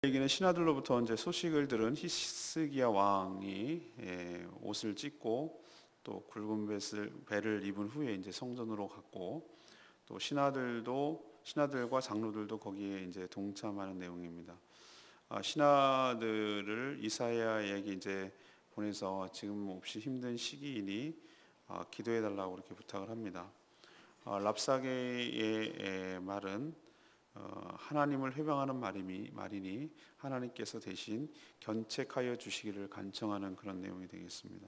얘기는 신하들로부터 이제 소식을 들은 히스기야 왕이 옷을 찢고 또 굵은 배를 입은 후에 이제 성전으로 갔고 또 신하들과 장로들도 거기에 이제 동참하는 내용입니다. 신하들을 이사야에게 이제 보내서 지금 몹시 힘든 시기이니 기도해 달라고 그렇게 부탁을 합니다. 랍사게의 말은 하나님을 회방하는 말이니 하나님께서 대신 견책하여 주시기를 간청하는 그런 내용이 되겠습니다.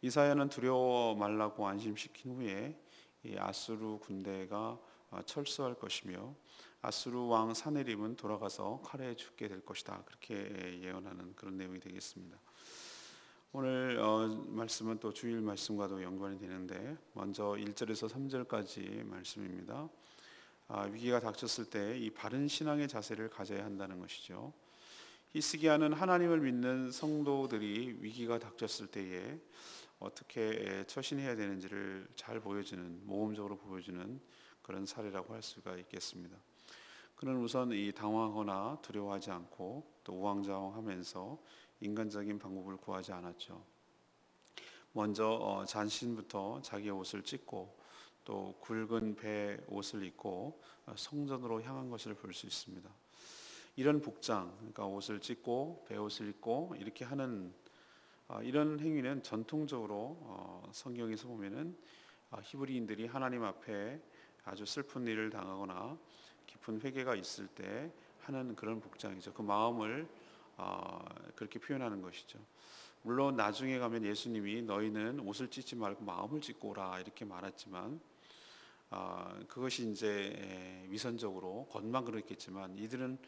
이사야는 두려워 말라고 안심시킨 후에 이 아수르 군대가 철수할 것이며 아수르 왕 사네립은 돌아가서 칼에 죽게 될 것이다, 그렇게 예언하는 그런 내용이 되겠습니다. 오늘 말씀은 또 주일 말씀과도 연관이 되는데 먼저 1절에서 3절까지 말씀입니다. 위기가 닥쳤을 때 이 바른 신앙의 자세를 가져야 한다는 것이죠. 히스기야는 하나님을 믿는 성도들이 위기가 닥쳤을 때에 어떻게 처신해야 되는지를 잘 보여주는, 모범적으로 보여주는 그런 사례라고 할 수가 있겠습니다. 그는 우선 이 당황하거나 두려워하지 않고 또 우왕좌왕하면서 인간적인 방법을 구하지 않았죠. 먼저 자신부터 자기의 옷을 찢고 또 굵은 배 옷을 입고 성전으로 향한 것을 볼 수 있습니다. 이런 복장, 그러니까 옷을 찢고 배 옷을 입고 이렇게 하는 이런 행위는 전통적으로 성경에서 보면은 히브리인들이 하나님 앞에 아주 슬픈 일을 당하거나 깊은 회개가 있을 때 하는 그런 복장이죠. 그 마음을 그렇게 표현하는 것이죠. 물론 나중에 가면 예수님이 너희는 옷을 찢지 말고 마음을 찢고 오라 이렇게 말했지만 그것이 이제 위선적으로 겉만 그랬겠지만 이들은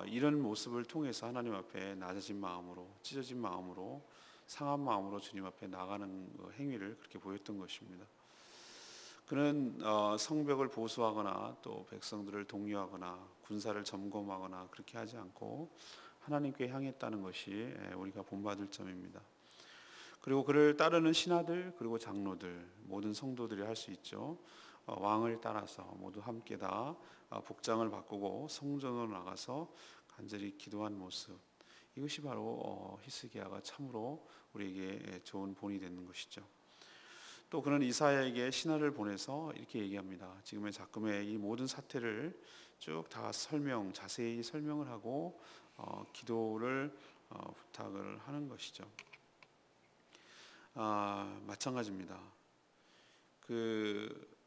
이런 모습을 통해서 하나님 앞에 낮아진 마음으로, 찢어진 마음으로, 상한 마음으로 주님 앞에 나가는 행위를 그렇게 보였던 것입니다. 그는 성벽을 보수하거나 또 백성들을 독려하거나 군사를 점검하거나 그렇게 하지 않고 하나님께 향했다는 것이 우리가 본받을 점입니다. 그리고 그를 따르는 신하들 그리고 장로들 모든 성도들이 할 수 있죠. 왕을 따라서 모두 함께 다 복장을 바꾸고 성전으로 나가서 간절히 기도한 모습, 이것이 바로 히스기야가 참으로 우리에게 좋은 본이 되는 것이죠. 또 그는 이사야에게 신하를 보내서 이렇게 얘기합니다. 지금의 작금의 이 모든 사태를 쭉 다 자세히 설명을 하고 기도를 부탁을 하는 것이죠. 마찬가지입니다. 그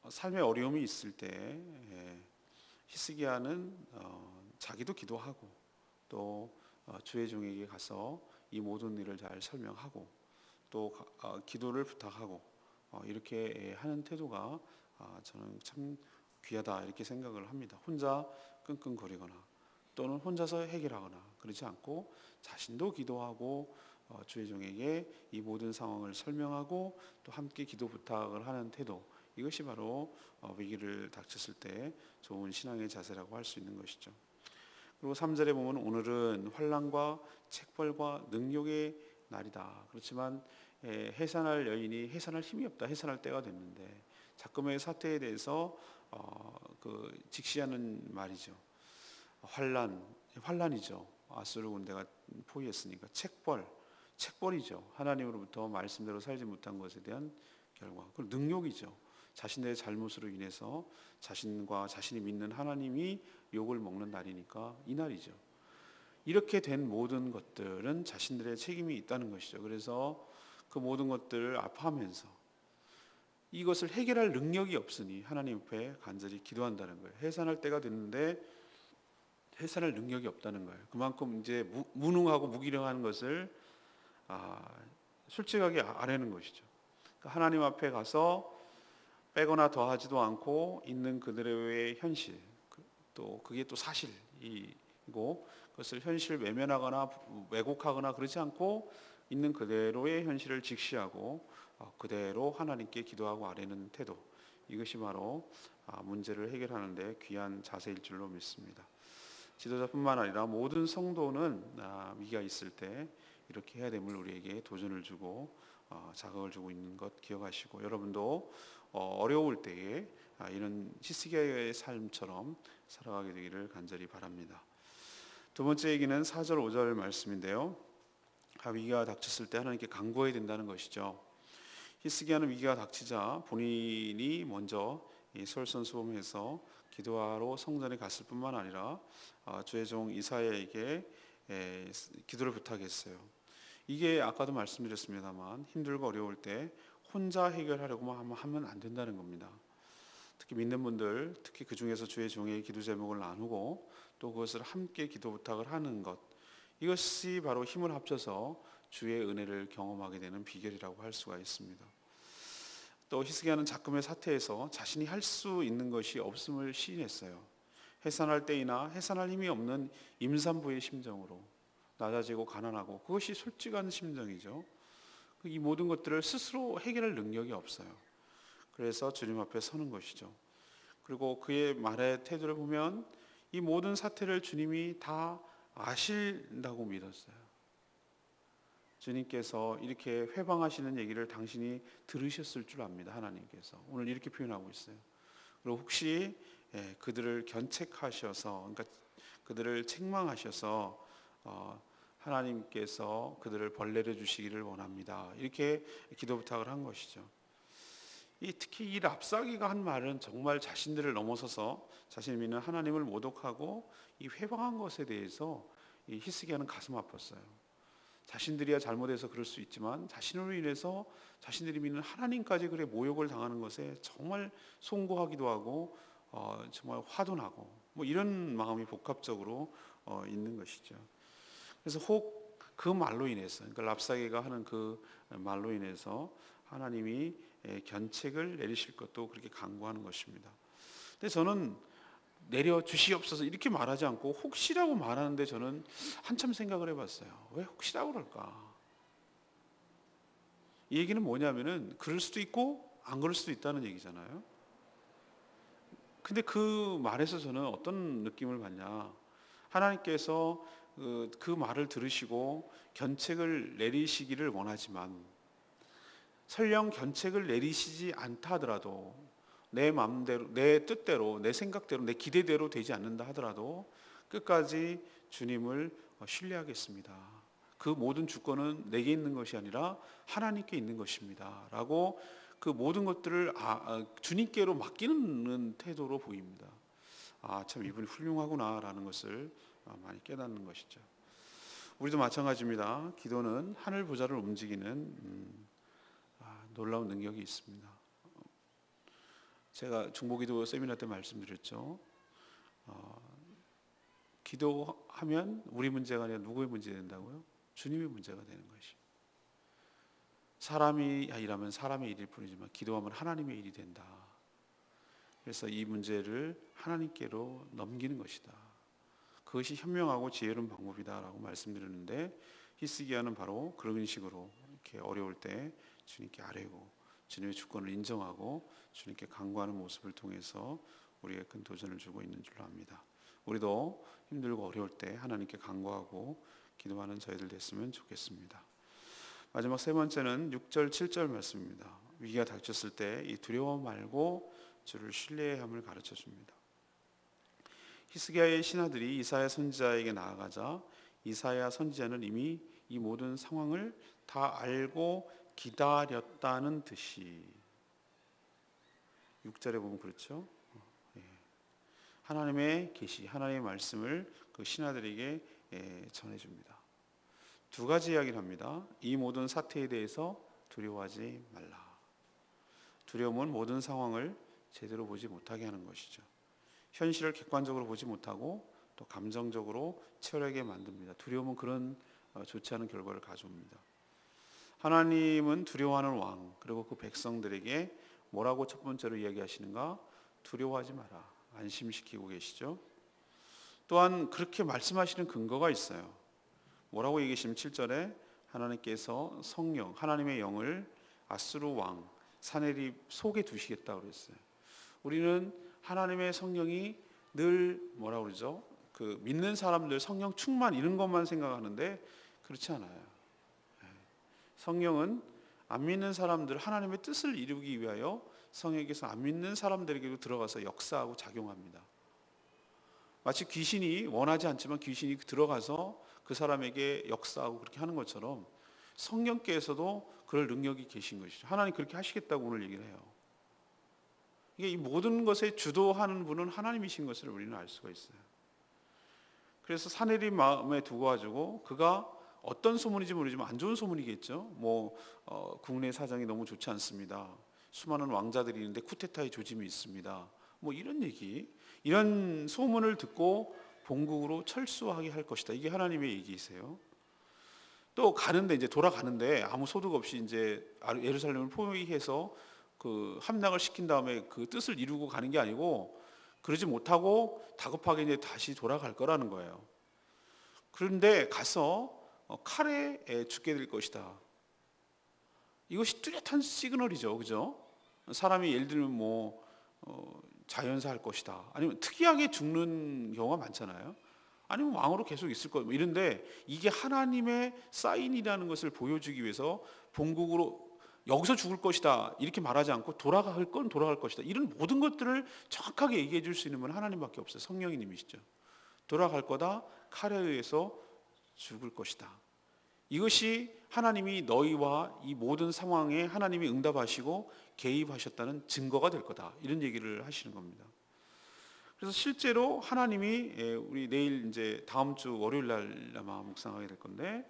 삶의 어려움이 있을 때 히스기야는 자기도 기도하고 또 주의 종에게 가서 이 모든 일을 잘 설명하고 또 기도를 부탁하고 이렇게 하는 태도가 저는 참 귀하다 이렇게 생각을 합니다. 혼자 끙끙거리거나 또는 혼자서 해결하거나 그렇지 않고 자신도 기도하고 주의 종에게 이 모든 상황을 설명하고 또 함께 기도 부탁을 하는 태도, 이것이 바로 위기를 닥쳤을 때 좋은 신앙의 자세라고 할 수 있는 것이죠. 그리고 3절에 보면 오늘은 환난과 책벌과 능욕의 날이다. 그렇지만 해산할 여인이 해산할 힘이 없다. 해산할 때가 됐는데 작금의 사태에 대해서 직시하는 말이죠. 환난이죠. 아수르 군대가 포위했으니까 책벌이죠. 하나님으로부터 말씀대로 살지 못한 것에 대한 결과. 그리고 능욕이죠. 자신의 잘못으로 인해서 자신과 자신이 믿는 하나님이 욕을 먹는 날이니까 이 날이죠. 이렇게 된 모든 것들은 자신들의 책임이 있다는 것이죠. 그래서 그 모든 것들을 아파하면서 이것을 해결할 능력이 없으니 하나님 앞에 간절히 기도한다는 거예요. 해산할 때가 됐는데 해산할 능력이 없다는 거예요. 그만큼 이제 무능하고 무기력한 것을 솔직하게 아뢰는 것이죠. 그러니까 하나님 앞에 가서 빼거나 더하지도 않고 있는 그들의 현실, 또 그게 또 사실이고 그것을 현실 외면하거나 왜곡하거나 그러지 않고 있는 그대로의 현실을 직시하고 그대로 하나님께 기도하고 아뢰는 태도, 이것이 바로 문제를 해결하는 데 귀한 자세일 줄로 믿습니다. 지도자뿐만 아니라 모든 성도는 위기가 있을 때 이렇게 해야 됨을 우리에게 도전을 주고 자극을 주고 있는 것 기억하시고, 여러분도 어려울 때에 이런 히스기야의 삶처럼 살아가게 되기를 간절히 바랍니다. 두 번째 얘기는 4절 5절 말씀인데요. 위기가 닥쳤을 때 하나님께 간구해야 된다는 것이죠. 히스기야는 위기가 닥치자 본인이 먼저 이 솔선수범해서 기도하러 성전에 갔을 뿐만 아니라 주의 종 이사야에게 기도를 부탁했어요. 이게 아까도 말씀드렸습니다만 힘들고 어려울 때 혼자 해결하려고만 하면 안 된다는 겁니다. 특히 믿는 분들, 특히 그 중에서 주의 종의 기도 제목을 나누고 또 그것을 함께 기도 부탁을 하는 것, 이것이 바로 힘을 합쳐서 주의 은혜를 경험하게 되는 비결이라고 할 수가 있습니다. 또 히스기야는 작금의 사태에서 자신이 할 수 있는 것이 없음을 시인했어요. 해산할 때이나 해산할 힘이 없는 임산부의 심정으로 낮아지고 가난하고, 그것이 솔직한 심정이죠. 이 모든 것들을 스스로 해결할 능력이 없어요. 그래서 주님 앞에 서는 것이죠. 그리고 그의 말의 태도를 보면 이 모든 사태를 주님이 다 아신다고 믿었어요. 주님께서 이렇게 회방하시는 얘기를 당신이 들으셨을 줄 압니다. 하나님께서 오늘 이렇게 표현하고 있어요. 그리고 혹시 그들을 견책하셔서, 그러니까 그들을 책망하셔서 하나님께서 그들을 벌내려 주시기를 원합니다. 이렇게 기도 부탁을 한 것이죠. 특히 이 랍사기가 한 말은 정말 자신들을 넘어서서 자신이 믿는 하나님을 모독하고 이 회방한 것에 대해서 이 히스기야는 가슴 아팠어요. 자신들이야 잘못해서 그럴 수 있지만 자신으로 인해서 자신들이 믿는 하나님까지 그래 모욕을 당하는 것에 정말 송구하기도 하고 정말 화도 나고 뭐 이런 마음이 복합적으로 있는 것이죠. 그래서 혹 그 말로 인해서, 그러니까 랍사기가 하는 그 말로 인해서 하나님이 견책을 내리실 것도 그렇게 간구하는 것입니다. 근데 저는 내려 주시옵소서 이렇게 말하지 않고 혹시라고 말하는데 저는 한참 생각을 해봤어요. 왜 혹시라고 그럴까? 이 얘기는 뭐냐면은 그럴 수도 있고 안 그럴 수도 있다는 얘기잖아요. 근데 그 말에서 저는 어떤 느낌을 받냐? 하나님께서 그 말을 들으시고 견책을 내리시기를 원하지만 설령 견책을 내리시지 않다 하더라도 내 마음대로, 내 뜻대로, 내 생각대로, 내 기대대로 되지 않는다 하더라도 끝까지 주님을 신뢰하겠습니다. 그 모든 주권은 내게 있는 것이 아니라 하나님께 있는 것입니다. 라고 그 모든 것들을 주님께로 맡기는 태도로 보입니다. 참 이분이 훌륭하구나 라는 것을 많이 깨닫는 것이죠. 우리도 마찬가지입니다. 기도는 하늘 보좌를 움직이는 놀라운 능력이 있습니다. 제가 중보기도 세미나 때 말씀드렸죠. 기도하면 우리 문제가 아니라 누구의 문제 된다고요? 주님의 문제가 되는 것이. 사람이 일하면 사람의 일일 뿐이지만 기도하면 하나님의 일이 된다. 그래서 이 문제를 하나님께로 넘기는 것이다. 그것이 현명하고 지혜로운 방법이다라고 말씀드렸는데 히스기야는 바로 그런 식으로 이렇게 어려울 때 주님께 아뢰고 주님의 주권을 인정하고 주님께 간구하는 모습을 통해서 우리에게 큰 도전을 주고 있는 줄로 압니다. 우리도 힘들고 어려울 때 하나님께 간구하고 기도하는 저희들 됐으면 좋겠습니다. 마지막 세 번째는 6절 7절 말씀입니다. 위기가 닥쳤을 때 이 두려워 말고 주를 신뢰해야 함을 가르쳐 줍니다. 히스기야의 신하들이 이사야 선지자에게 나아가자 이사야 선지자는 이미 이 모든 상황을 다 알고 기다렸다는 듯이, 6절에 보면 그렇죠. 하나님의 계시, 하나님의 말씀을 그 신하들에게 전해줍니다. 두 가지 이야기를 합니다. 이 모든 사태에 대해서 두려워하지 말라. 두려움은 모든 상황을 제대로 보지 못하게 하는 것이죠. 현실을 객관적으로 보지 못하고 또 감정적으로 치열하게 만듭니다. 두려움은 그런 좋지 않은 결과를 가져옵니다. 하나님은 두려워하는 왕, 그리고 그 백성들에게 뭐라고 첫 번째로 이야기하시는가? 두려워하지 마라. 안심시키고 계시죠. 또한 그렇게 말씀하시는 근거가 있어요. 뭐라고 얘기하시면 7절에 하나님께서 성령, 하나님의 영을 아수르 왕 사네립 속에 두시겠다고 그랬어요. 우리는 하나님의 성령이 늘 뭐라고 그러죠? 그 믿는 사람들 성령 충만 이런 것만 생각하는데 그렇지 않아요. 성령은 안 믿는 사람들 하나님의 뜻을 이루기 위하여 성령께서 안 믿는 사람들에게도 들어가서 역사하고 작용합니다. 마치 귀신이 원하지 않지만 귀신이 들어가서 그 사람에게 역사하고 그렇게 하는 것처럼 성령께서도 그럴 능력이 계신 것이죠. 하나님 그렇게 하시겠다고 오늘 얘기를 해요. 이게 이 모든 것에 주도하는 분은 하나님이신 것을 우리는 알 수가 있어요. 그래서 사내립 마음에 두고 가지고 그가 어떤 소문인지 모르지만 안 좋은 소문이겠죠. 국내 사정이 너무 좋지 않습니다. 수많은 왕자들이 있는데 쿠데타의 조짐이 있습니다. 이런 얘기, 이런 소문을 듣고 본국으로 철수하게 할 것이다. 이게 하나님의 얘기이세요. 또 가는데 이제 돌아가는데 아무 소득 없이 이제 예루살렘을 포위해서 그 함락을 시킨 다음에 그 뜻을 이루고 가는 게 아니고 그러지 못하고 다급하게 이제 다시 돌아갈 거라는 거예요. 그런데 가서 칼에 죽게 될 것이다. 이것이 뚜렷한 시그널이죠, 그죠? 사람이 예를 들면 자연사 할 것이다. 아니면 특이하게 죽는 경우가 많잖아요. 아니면 왕으로 계속 있을 거 이런데 이게 하나님의 사인이라는 것을 보여주기 위해서 본국으로 여기서 죽을 것이다 이렇게 말하지 않고 돌아갈 건 돌아갈 것이다 이런 모든 것들을 정확하게 얘기해 줄 수 있는 분은 하나님밖에 없어요. 성령님이시죠. 돌아갈 거다. 칼에 의해서 죽을 것이다. 이것이 하나님이 너희와 이 모든 상황에 하나님이 응답하시고 개입하셨다는 증거가 될 거다. 이런 얘기를 하시는 겁니다. 그래서 실제로 하나님이 우리 내일 이제 다음 주 월요일 날 아마 묵상하게 될 건데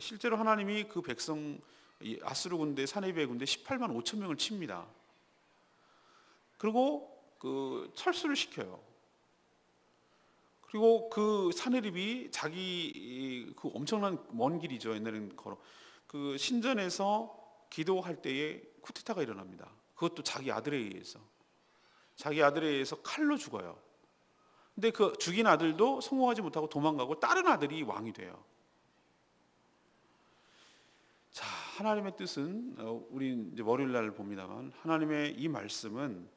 실제로 하나님이 그 백성 아수르 군대 사네비의 군대 18만 5천 명을 칩니다. 그리고 그 철수를 시켜요. 그리고 그 사네립이 자기 그 엄청난 먼 길이죠. 옛날에는 걸어 그 신전에서 기도할 때에 쿠데타가 일어납니다. 그것도 자기 아들에 의해서 칼로 죽어요. 근데 그 죽인 아들도 성공하지 못하고 도망가고 다른 아들이 왕이 돼요. 자, 하나님의 뜻은 우리 이제 월요일 날 봅니다만 하나님의 이 말씀은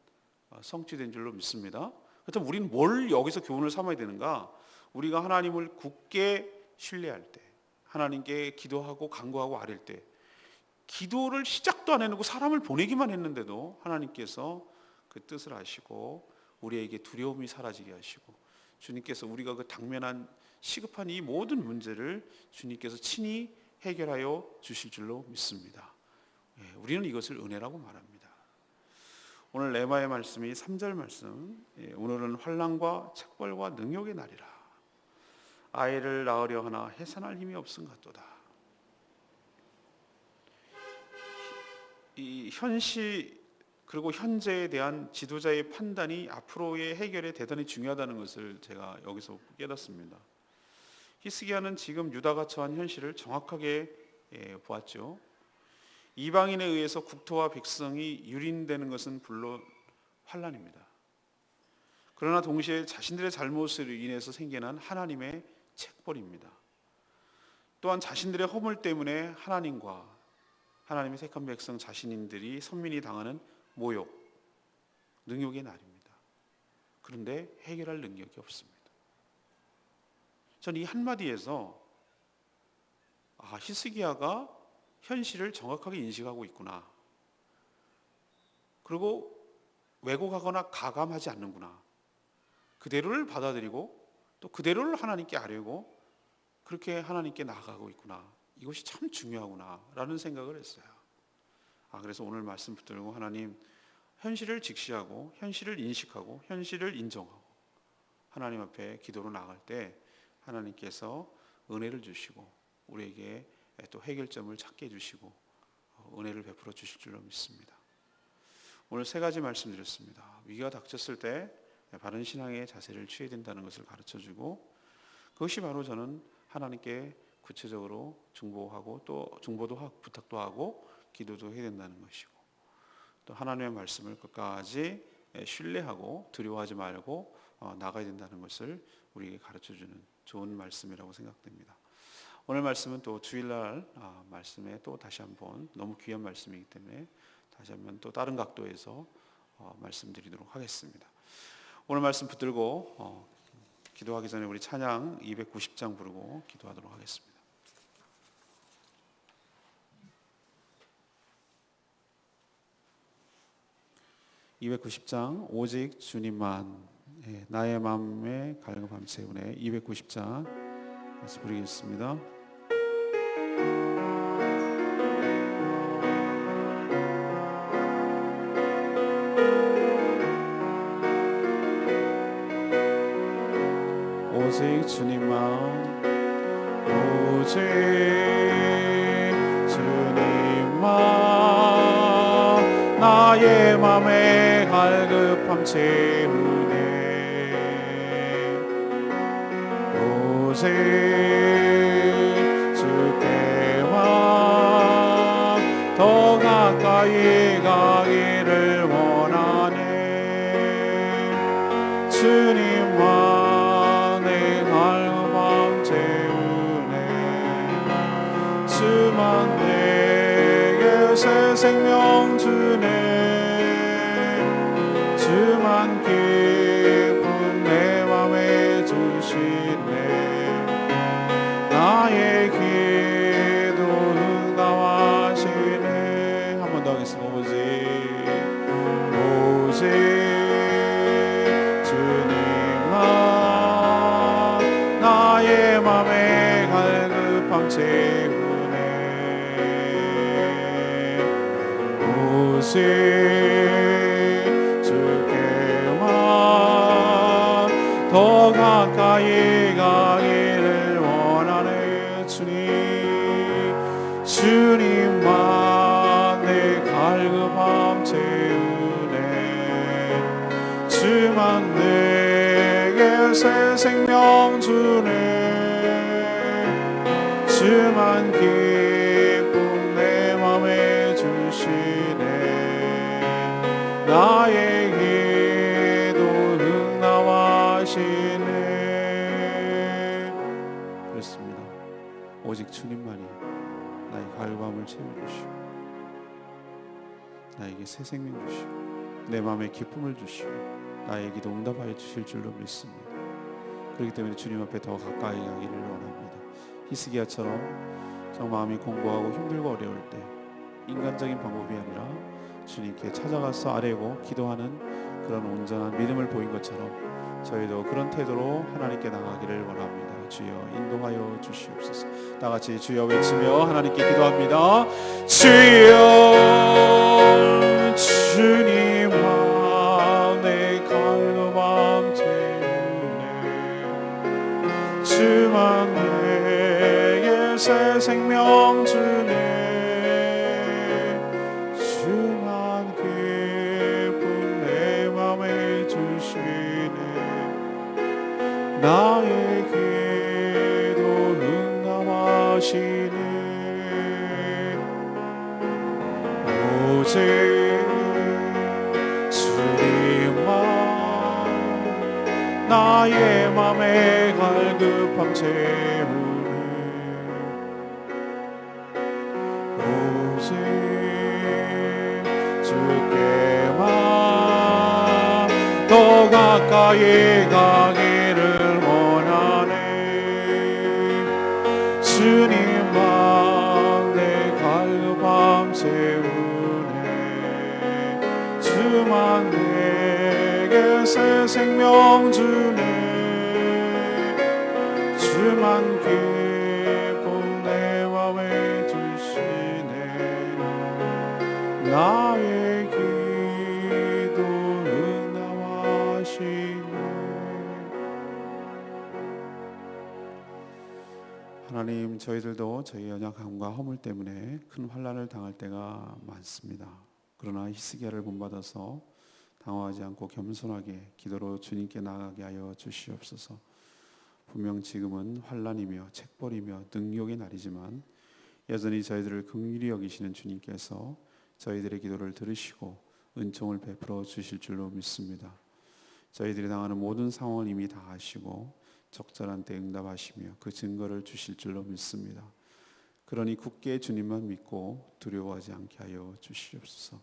성취된 줄로 믿습니다. 그렇다면 우리는 뭘 여기서 교훈을 삼아야 되는가? 우리가 하나님을 굳게 신뢰할 때, 하나님께 기도하고 간구하고 아뢰일 때, 기도를 시작도 안 해놓고 사람을 보내기만 했는데도 하나님께서 그 뜻을 아시고 우리에게 두려움이 사라지게 하시고 주님께서 우리가 그 당면한 시급한 이 모든 문제를 주님께서 친히 해결하여 주실 줄로 믿습니다. 우리는 이것을 은혜라고 말합니다. 오늘 레마의 말씀이 3절 말씀, 오늘은 환난과 책벌과 능욕의 날이라. 아이를 낳으려 하나 해산할 힘이 없음 같도다. 이 현시 그리고 현재에 대한 지도자의 판단이 앞으로의 해결에 대단히 중요하다는 것을 제가 여기서 깨닫습니다. 히스기야는 지금 유다가 처한 현실을 정확하게 보았죠. 이방인에 의해서 국토와 백성이 유린되는 것은 물론 환난입니다. 그러나 동시에 자신들의 잘못으로 인해서 생겨난 하나님의 책벌입니다. 또한 자신들의 허물 때문에 하나님과 하나님의 택한 백성 자신들이 선민이 당하는 모욕, 능욕의 날입니다. 그런데 해결할 능력이 없습니다. 저는 이 한마디에서 히스기야가 현실을 정확하게 인식하고 있구나. 그리고 왜곡하거나 가감하지 않는구나. 그대로를 받아들이고 또 그대로를 하나님께 아뢰고 그렇게 하나님께 나아가고 있구나. 이것이 참 중요하구나 라는 생각을 했어요. 그래서 오늘 말씀 붙들고 하나님 현실을 직시하고 현실을 인식하고 현실을 인정하고 하나님 앞에 기도로 나갈 때 하나님께서 은혜를 주시고 우리에게 또 해결점을 찾게 해주시고 은혜를 베풀어 주실 줄로 믿습니다. 오늘 3가지 말씀드렸습니다. 위기가 닥쳤을 때 바른 신앙의 자세를 취해야 된다는 것을 가르쳐주고 그것이 바로 저는 하나님께 구체적으로 중보하고 또 중보도 부탁도 하고 기도도 해야 된다는 것이고 또 하나님의 말씀을 끝까지 신뢰하고 두려워하지 말고 나가야 된다는 것을 우리에게 가르쳐주는 좋은 말씀이라고 생각됩니다. 오늘 말씀은 또 주일날 말씀에 또 다시 한번 너무 귀한 말씀이기 때문에 다시 한번 또 다른 각도에서 말씀드리도록 하겠습니다. 오늘 말씀 붙들고 기도하기 전에 우리 찬양 290장 부르고 기도하도록 하겠습니다. 290장 오직 주님만. 예, 나의 마음에 갈급함 채우네. 290장 다시 부르겠습니다. 오직 주님만, 오직 주님만 나의 맘에 갈급함 채우네. 오직 주께만 더 가까이 가기를 원하네. 주님만 주만 내게 새 생명 주네. 주만 기쁨 내 맘에 주시네. 나의 기도 응답하시네. 한 번 더 하겠습니다. 오직 주님만 나의 맘에 갈급함 채우네. 오직 주께만 더 가까이 가기를 원하네. 주님만 내 갈급함 채우네. 주만 내게 새 생명 주네. 주만 기쁨 내 맘에 주시네. 나의 기도 응답하시네. 그렇습니다. 오직 주님만이 나의 갈급함을 채워주시고 나에게 새 생명 주시고 내 마음에 기쁨을 주시고 나의 기도 응답하여 주실 줄로 믿습니다. 그렇기 때문에 주님 앞에 더 가까이 가기를 원합니다. 히스기야처럼 정 마음이 공고하고 힘들고 어려울 때 인간적인 방법이 아니라 주님께 찾아가서 아뢰고 기도하는 그런 온전한 믿음을 보인 것처럼 저희도 그런 태도로 하나님께 나가기를 원합니다. 주여 인도하여 주시옵소서. 다 같이 주여 외치며 하나님께 기도합니다. 주여 주님만 내 갈급함 채우네. 주만 내게 새 생명 주네. 주만 기쁨 내 맘에 주시네. 나의 기도 응답하시네. 오직 주님만 나의 맘에 갈급함 채우네. 오직 주께만 더 가까이 가기를 원하네. 주님만 내 갈급함 채우네. 주만 내게 새 생명 주네. 주만 기쁨 내 맘에 주시네. 나의 기도 응답하시네. 하나님, 저희들도 저희 연약함과 허물 때문에 큰 환난을 당할 때가 많습니다. 그러나 히스기야를 본받아서 당황하지 않고 겸손하게 기도로 주님께 나아가게 하여 주시옵소서. 분명 지금은 환난이며 책벌이며 능욕의 날이지만 여전히 저희들을 긍휼히 여기시는 주님께서 저희들의 기도를 들으시고 은총을 베풀어 주실 줄로 믿습니다. 저희들이 당하는 모든 상황을 이미 다 아시고 적절한 때 응답하시며 그 증거를 주실 줄로 믿습니다. 그러니 굳게 주님만 믿고 두려워하지 않게 하여 주시옵소서.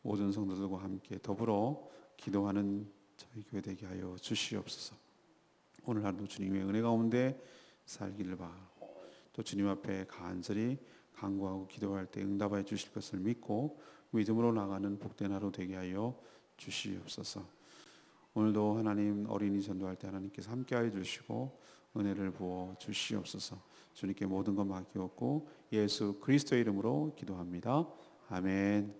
모든 성도들과 함께 더불어 기도하는 저희 교회 되게 하여 주시옵소서. 오늘 하루도 주님의 은혜 가운데 살기를 바라고 또 주님 앞에 간절히 간구하고 기도할 때 응답하여 주실 것을 믿고 믿음으로 나가는 복된 하루 되게 하여 주시옵소서. 오늘도 하나님 어린이 전도할 때 하나님께서 함께하여 주시고 은혜를 부어 주시옵소서. 주님께 모든 것 맡기옵고 예수 그리스도의 이름으로 기도합니다. 아멘.